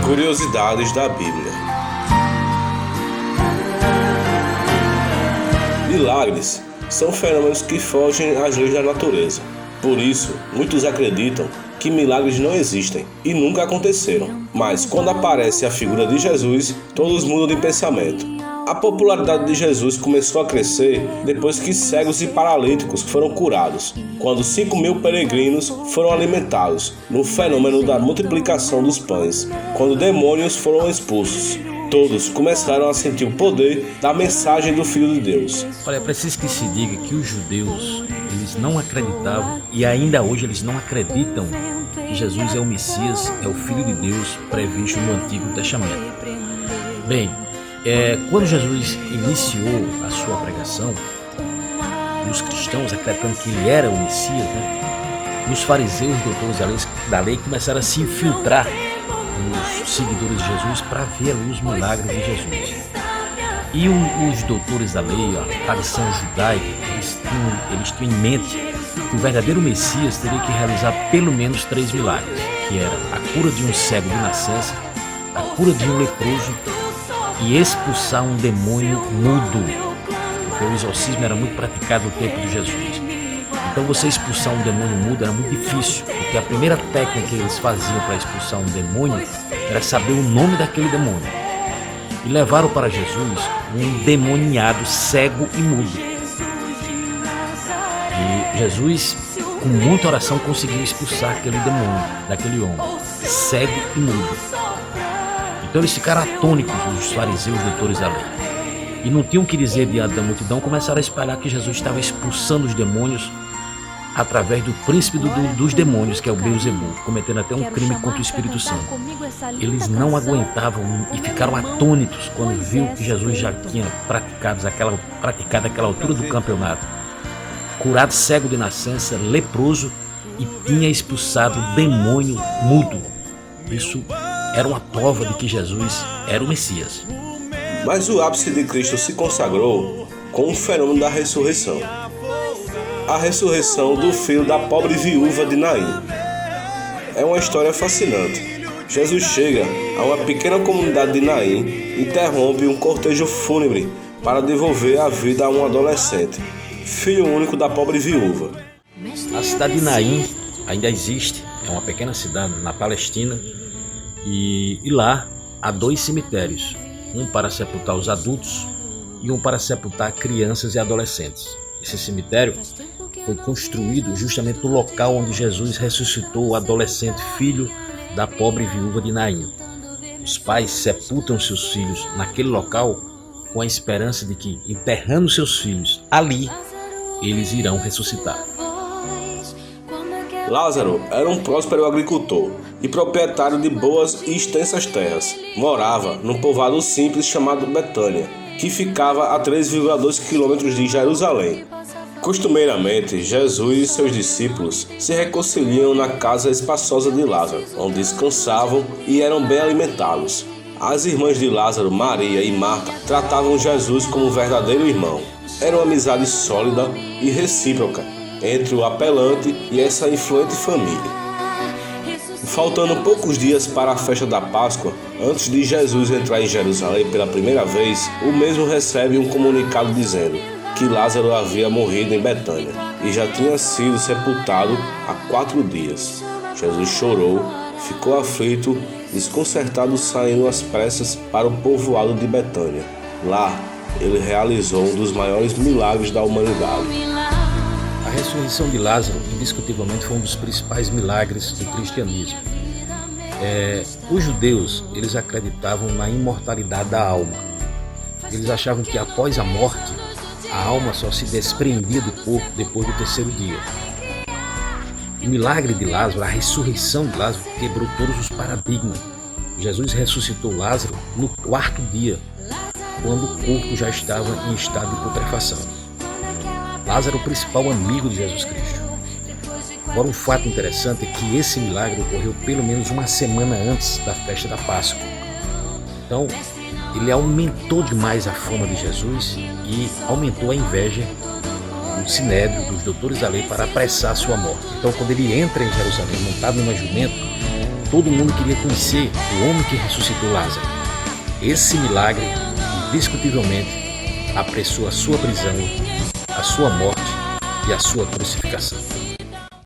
Curiosidades da Bíblia. Milagres são fenômenos que fogem às leis da natureza. Por isso, muitos acreditam que milagres não existem e nunca aconteceram. Mas quando aparece a figura de Jesus, todos mudam de pensamento. A popularidade de Jesus começou a crescer depois que cegos e paralíticos foram curados, quando 5.000 peregrinos foram alimentados, no fenômeno da multiplicação dos pães, quando demônios foram expulsos. Todos começaram a sentir o poder da mensagem do Filho de Deus. Olha, é preciso que se diga que os judeus, eles não acreditavam, e ainda hoje eles não acreditam, que Jesus é o Messias, é o Filho de Deus previsto no Antigo Testamento. Bem, quando Jesus iniciou a sua pregação, os cristãos acreditando que ele era o Messias, os fariseus, doutores da lei, começaram a se infiltrar nos seguidores de Jesus para ver ali os milagres de Jesus. E os doutores da lei, a tradição judaica, eles tinham em mente que o verdadeiro Messias teria que realizar pelo menos 3 milagres, que era a cura de um cego de nascença, a cura de um leproso e expulsar um demônio mudo, porque o exorcismo era muito praticado no tempo de Jesus. Então você expulsar um demônio mudo era muito difícil, porque a primeira técnica que eles faziam para expulsar um demônio era saber o nome daquele demônio. E levaram para Jesus um endemoniado cego e mudo. E Jesus, com muita oração, conseguiu expulsar aquele demônio daquele homem, cego e mudo. Então eles ficaram atônitos, os fariseus, doutores da lei. E não tinham o que dizer diante da multidão, começaram a espalhar que Jesus estava expulsando os demônios através do príncipe dos demônios, que é o Beelzebul, cometendo até um crime contra o Espírito Santo. Eles não aguentavam e ficaram atônitos quando viu que Jesus já tinha praticado aquela altura do campeonato, curado cego de nascença, leproso, e tinha expulsado o demônio mudo. Isso era uma prova de que Jesus era o Messias. Mas o ápice de Cristo se consagrou com o fenômeno da ressurreição. A ressurreição do filho da pobre viúva de Naim. É uma história fascinante. Jesus chega a uma pequena comunidade de Naim e interrompe um cortejo fúnebre para devolver a vida a um adolescente, filho único da pobre viúva. A cidade de Naim ainda existe, é uma pequena cidade na Palestina, e lá há 2 cemitérios, um para sepultar os adultos e um para sepultar crianças e adolescentes. Esse cemitério foi construído justamente no local onde Jesus ressuscitou o adolescente filho da pobre viúva de Naim. Os pais sepultam seus filhos naquele local com a esperança de que, enterrando seus filhos ali, eles irão ressuscitar. Lázaro era um próspero agricultor e proprietário de boas e extensas terras. Morava num povoado simples chamado Betânia, que ficava a 3,2 quilômetros de Jerusalém. Costumeiramente, Jesus e seus discípulos se reconciliam na casa espaçosa de Lázaro, onde descansavam e eram bem alimentados. As irmãs de Lázaro, Maria e Marta, tratavam Jesus como um verdadeiro irmão. Era uma amizade sólida e recíproca entre o apelante e essa influente família. Faltando poucos dias para a festa da Páscoa, antes de Jesus entrar em Jerusalém pela primeira vez, o mesmo recebe um comunicado dizendo que Lázaro havia morrido em Betânia e já tinha sido sepultado há 4 dias. Jesus chorou, ficou aflito, desconcertado, saindo às pressas para o povoado de Betânia. Lá, ele realizou um dos maiores milagres da humanidade. A ressurreição de Lázaro, indiscutivelmente, foi um dos principais milagres do cristianismo. Os judeus, eles acreditavam na imortalidade da alma. Eles achavam que após a morte, a alma só se desprendia do corpo depois do 3º dia. O milagre de Lázaro, a ressurreição de Lázaro, quebrou todos os paradigmas. Jesus ressuscitou Lázaro no 4º dia, quando o corpo já estava em estado de putrefação. Lázaro era o principal amigo de Jesus Cristo. Agora, um fato interessante é que esse milagre ocorreu pelo menos uma semana antes da festa da Páscoa. Então, ele aumentou demais a fama de Jesus e aumentou a inveja do Sinédrio, dos doutores da lei, para apressar sua morte. Então, quando ele entra em Jerusalém montado numa jumento, todo mundo queria conhecer o homem que ressuscitou Lázaro. Esse milagre, indiscutivelmente, apressou a sua prisão, a sua morte e a sua crucificação.